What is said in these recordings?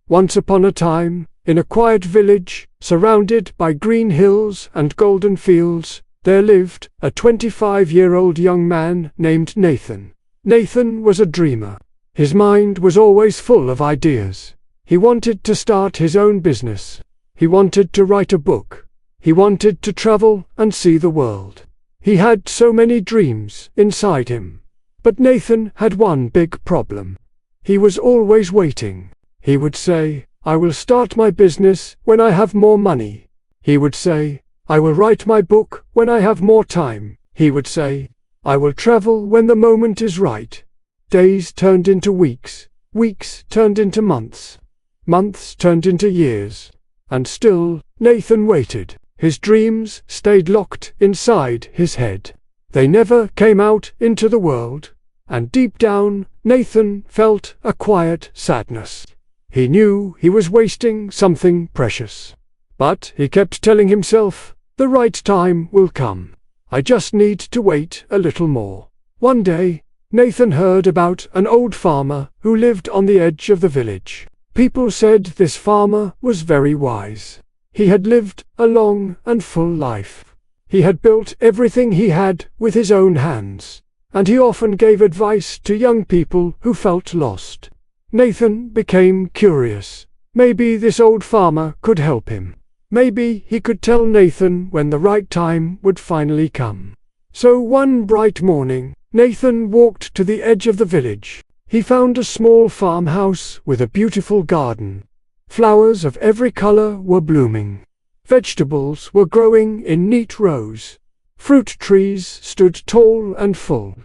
Once upon a time, in a quiet village, surrounded by green hills and golden fields, there lived a 25-year-old young man named Nathan. Nathan was a dreamer. His mind was always full of ideas. He wanted to start his own business. He wanted to write a book. He wanted to travel and see the world. He had so many dreams inside him. But Nathan had one big problem. He was always waiting. He would say, "I will start my business when I have more money." He would say, "I will write my book when I have more time." He would say, "I will travel when the moment is right." Days turned into weeks. Weeks turned into months. Months turned into years. And still, Nathan waited. His dreams stayed locked inside his head. They never came out into the world. And deep down, Nathan felt a quiet sadness. He knew he was wasting something precious. But he kept telling himself, "The right time will come. I just need to wait a little more." One day, Nathan heard about an old farmer who lived on the edge of the village. People said this farmer was very wise. He had lived a long and full life. He had built everything he had with his own hands, and he often gave advice to young people who felt lost. Nathan became curious. Maybe this old farmer could help him. Maybe he could tell Nathan when the right time would finally come. So one bright morning, Nathan walked to the edge of the village. He found a small farmhouse with a beautiful garden. Flowers of every color were blooming. Vegetables were growing in neat rows. Fruit trees stood tall and full.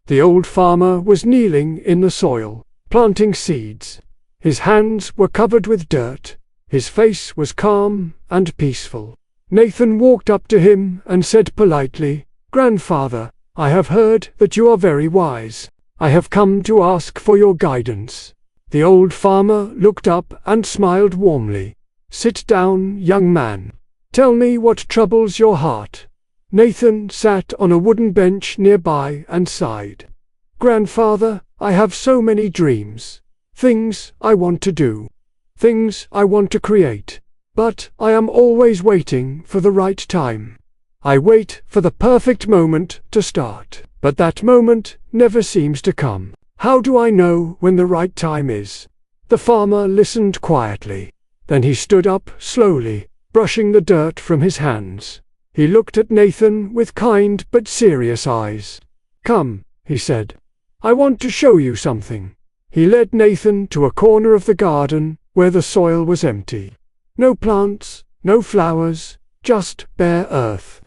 The old farmer was kneeling in the soil, planting seeds. His hands were covered with dirt. His face was calm and peaceful. Nathan walked up to him and said politely, "Grandfather, I have heard that you are very wise. I have come to ask for your guidance." The old farmer looked up and smiled warmly. "Sit down, young man. Tell me what troubles your heart." Nathan sat on a wooden bench nearby and sighed. "Grandfather, I have so many dreams. Things I want to do. Things I want to create. But I am always waiting for the right time. I wait for the perfect moment to start. But that moment never seems to come. How do I know when the right time is?" The farmer listened quietly. Then he stood up slowly, brushing the dirt from his hands. He looked at Nathan with kind but serious eyes. "Come," he said. "I want to show you something." He led Nathan to a corner of the garden where the soil was empty. No plants, no flowers, just bare earth.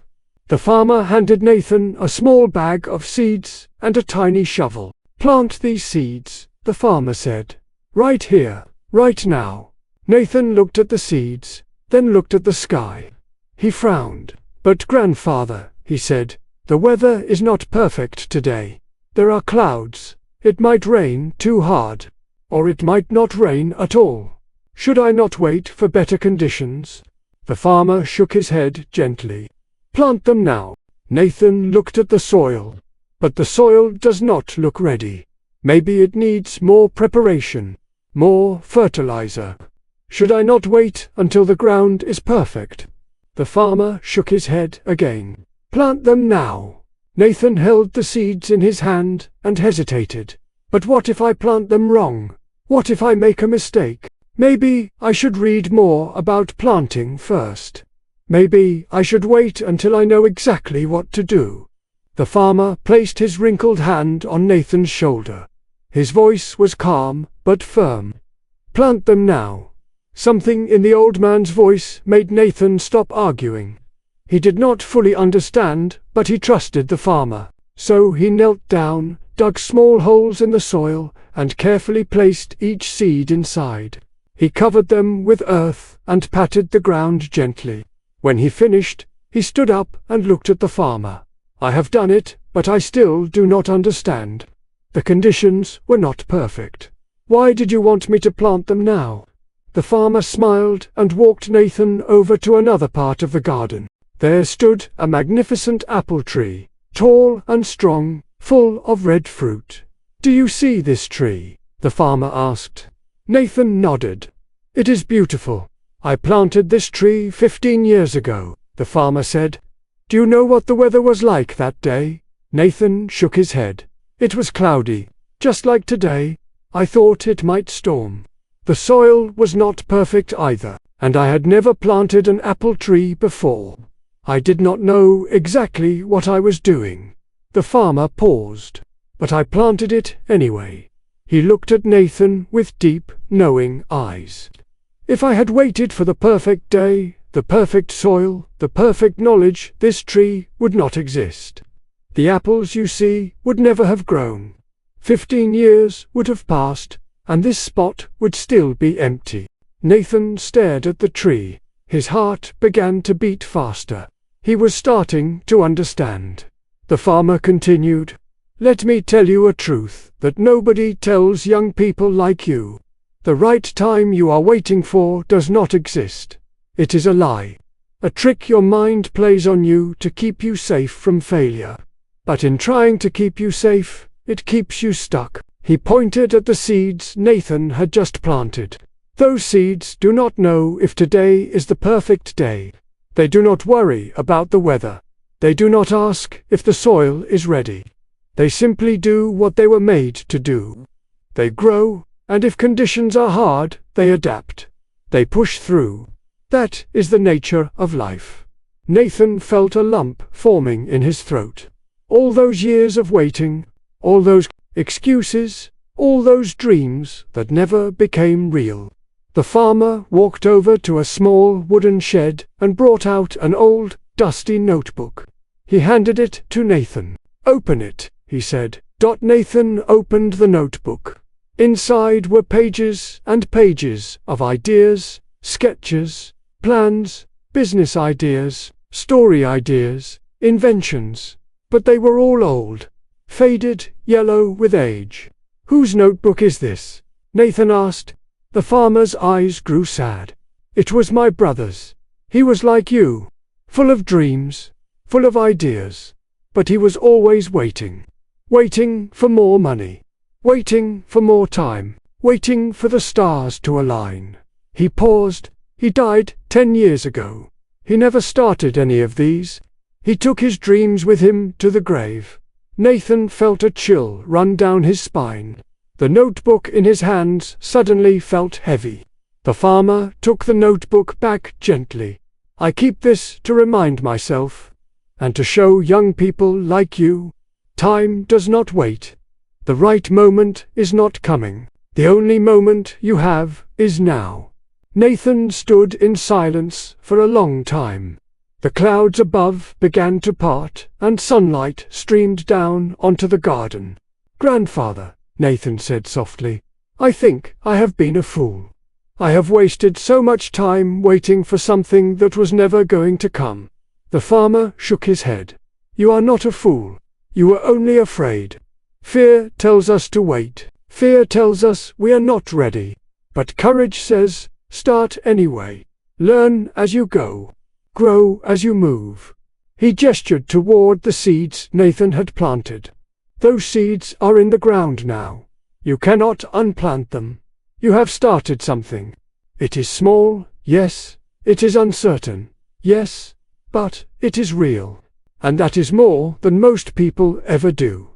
The farmer handed Nathan a small bag of seeds and a tiny shovel. "Plant these seeds," the farmer said. "Right here, right now." Nathan looked at the seeds, then looked at the sky. He frowned. "But grandfather," he said, "the weather is not perfect today. There are clouds. It might rain too hard. Or it might not rain at all. Should I not wait for better conditions?" The farmer shook his head gently. "Plant them now." Nathan looked at the soil. But the soil does not look ready. Maybe it needs more preparation, more fertilizer. Should I not wait until the ground is perfect? The farmer shook his head again. "Plant them now." Nathan held the seeds in his hand and hesitated. "But what if I plant them wrong? What if I make a mistake? Maybe I should read more about planting first. Maybe I should wait until I know exactly what to do." The farmer placed his wrinkled hand on Nathan's shoulder. His voice was calm but firm. "Plant them now." Something in the old man's voice made Nathan stop arguing. He did not fully understand, but he trusted the farmer. So he knelt down, dug small holes in the soil, and carefully placed each seed inside. He covered them with earth and patted the ground gently. When he finished, he stood up and looked at the farmer. "I have done it, but I still do not understand. The conditions were not perfect. Why did you want me to plant them now?" The farmer smiled and walked Nathan over to another part of the garden. There stood a magnificent apple tree, tall and strong, full of red fruit. "Do you see this tree?" the farmer asked. Nathan nodded. It is beautiful. I planted this tree 15 years ago, the farmer said. Do you know what the weather was like that day? Nathan shook his head. It was cloudy, just like today. I thought it might storm. The soil was not perfect either, and I had never planted an apple tree before. I did not know exactly what I was doing. The farmer paused. But I planted it anyway. He looked at Nathan with deep, knowing eyes. If I had waited for the perfect day, the perfect soil, the perfect knowledge, this tree would not exist. The apples you see would never have grown. 15 years would have passed, and this spot would still be empty. Nathan stared at the tree. His heart began to beat faster. He was starting to understand. The farmer continued, "Let me tell you a truth that nobody tells young people like you. The right time you are waiting for does not exist. It is a lie. A trick your mind plays on you to keep you safe from failure. But in trying to keep you safe, it keeps you stuck." He pointed at the seeds Nathan had just planted. Those seeds do not know if today is the perfect day. They do not worry about the weather. They do not ask if the soil is ready. They simply do what they were made to do. They grow, and if conditions are hard, they adapt. They push through. That is the nature of life. Nathan felt a lump forming in his throat. All those years of waiting, all those excuses, all those dreams that never became real. The farmer walked over to a small wooden shed and brought out an old, dusty notebook. He handed it to Nathan. "Open it," he said. Nathan opened the notebook. Inside were pages and pages of ideas, sketches, plans, business ideas, story ideas, inventions. But they were all old, faded, yellow with age. "Whose notebook is this?" Nathan asked. The farmer's eyes grew sad. "It was my brother's. He was like you, full of dreams, full of ideas. But he was always waiting. Waiting for more money. Waiting for more time. Waiting for the stars to align." He paused. "He died 10 years ago. He never started any of these. He took his dreams with him to the grave." Nathan felt a chill run down his spine. The notebook in his hands suddenly felt heavy. The farmer took the notebook back gently. "I keep this to remind myself, and to show young people like you, time does not wait. The right moment is not coming. The only moment you have is now." Nathan stood in silence for a long time. The clouds above began to part, and sunlight streamed down onto the garden. "Grandfather," Nathan said softly, "I think I have been a fool. I have wasted so much time waiting for something that was never going to come." The farmer shook his head. "You are not a fool. You were only afraid. Fear tells us to wait. Fear tells us we are not ready. But courage says, start anyway. Learn as you go. Grow as you move." He gestured toward the seeds Nathan had planted. "Those seeds are in the ground now. You cannot unplant them. You have started something. It is small, yes. It is uncertain, yes. But it is real. And that is more than most people ever do."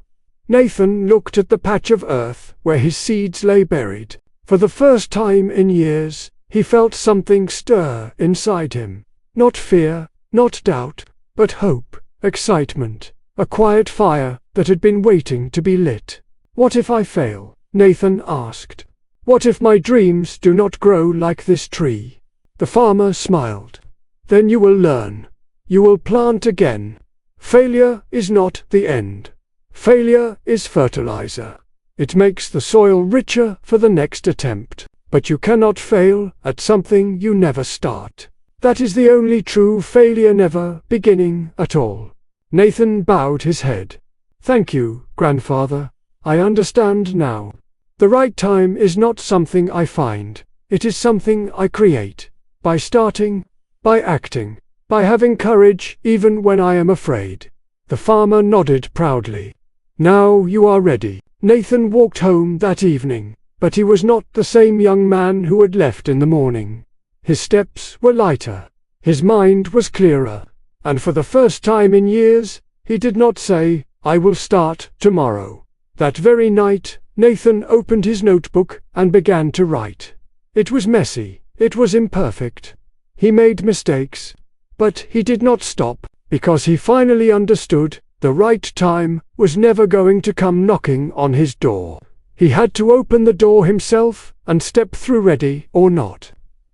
Nathan looked at the patch of earth where his seeds lay buried. For the first time in years, he felt something stir inside him. Not fear, not doubt, but hope, excitement, a quiet fire that had been waiting to be lit. "What if I fail?" Nathan asked. "What if my dreams do not grow like this tree?" The farmer smiled. "Then you will learn. You will plant again. Failure is not the end. Failure is fertilizer. It makes the soil richer for the next attempt. But you cannot fail at something you never start. That is the only true failure, never beginning at all." Nathan bowed his head. "Thank you, grandfather. I understand now. The right time is not something I find. It is something I create. By starting, by acting, by having courage even when I am afraid." The farmer nodded proudly. "Now you are ready." Nathan walked home that evening, But he was not the same young man who had left in the morning. His steps were lighter. His mind was clearer. And for the first time in years, he did not say, "I will start tomorrow." That very night, Nathan opened his notebook and began to write. It was messy. It was imperfect. He made mistakes. But he did not stop, because he finally understood the right time was never going to come knocking on his door. He had to open the door himself and step through ready or not.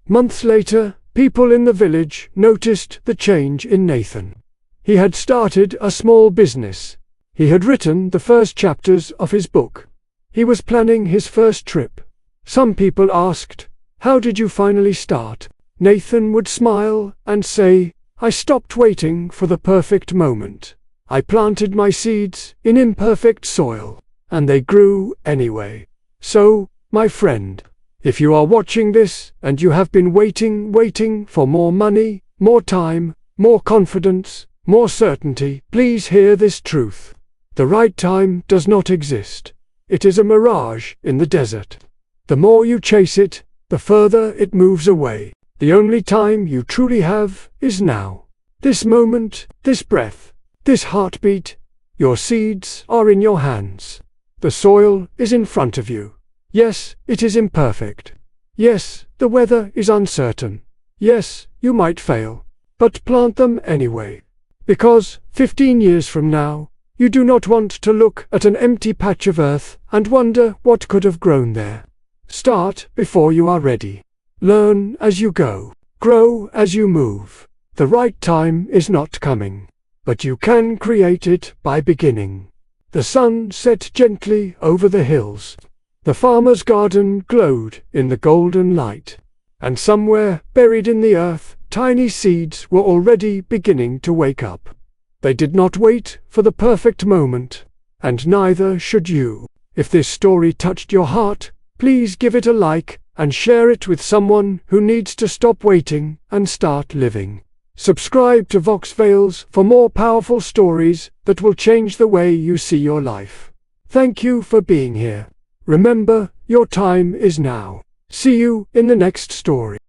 Months later, people in the village noticed the change in Nathan. He had started a small business. He had written the first chapters of his book. He was planning his first trip. Some people asked, "How did you finally start?" Nathan would smile and say, "I stopped waiting for the perfect moment. I planted my seeds in imperfect soil, and they grew anyway." So, my friend, if you are watching this and you have been waiting for more money, more time, more confidence, more certainty, please hear this truth. The right time does not exist. It is a mirage in the desert. The more you chase it, the further it moves away. The only time you truly have is now. This moment, this breath, this heartbeat. Your seeds are in your hands. The soil is in front of you. Yes, it is imperfect. Yes, the weather is uncertain. Yes, you might fail. But plant them anyway. Because, 15 years from now, you do not want to look at an empty patch of earth and wonder what could have grown there. Start before you are ready. Learn as you go. Grow as you move. The right time is not coming. But you can create it by beginning. The sun set gently over the hills. The farmer's garden glowed in the golden light. And somewhere, buried in the earth, tiny seeds were already beginning to wake up. They did not wait for the perfect moment. And neither should you. If this story touched your heart, please give it a like and share it with someone who needs to stop waiting and start living. Subscribe to VoxVales for more powerful stories that will change the way you see your life. Thank you for being here. Remember, your time is now. See you in the next story.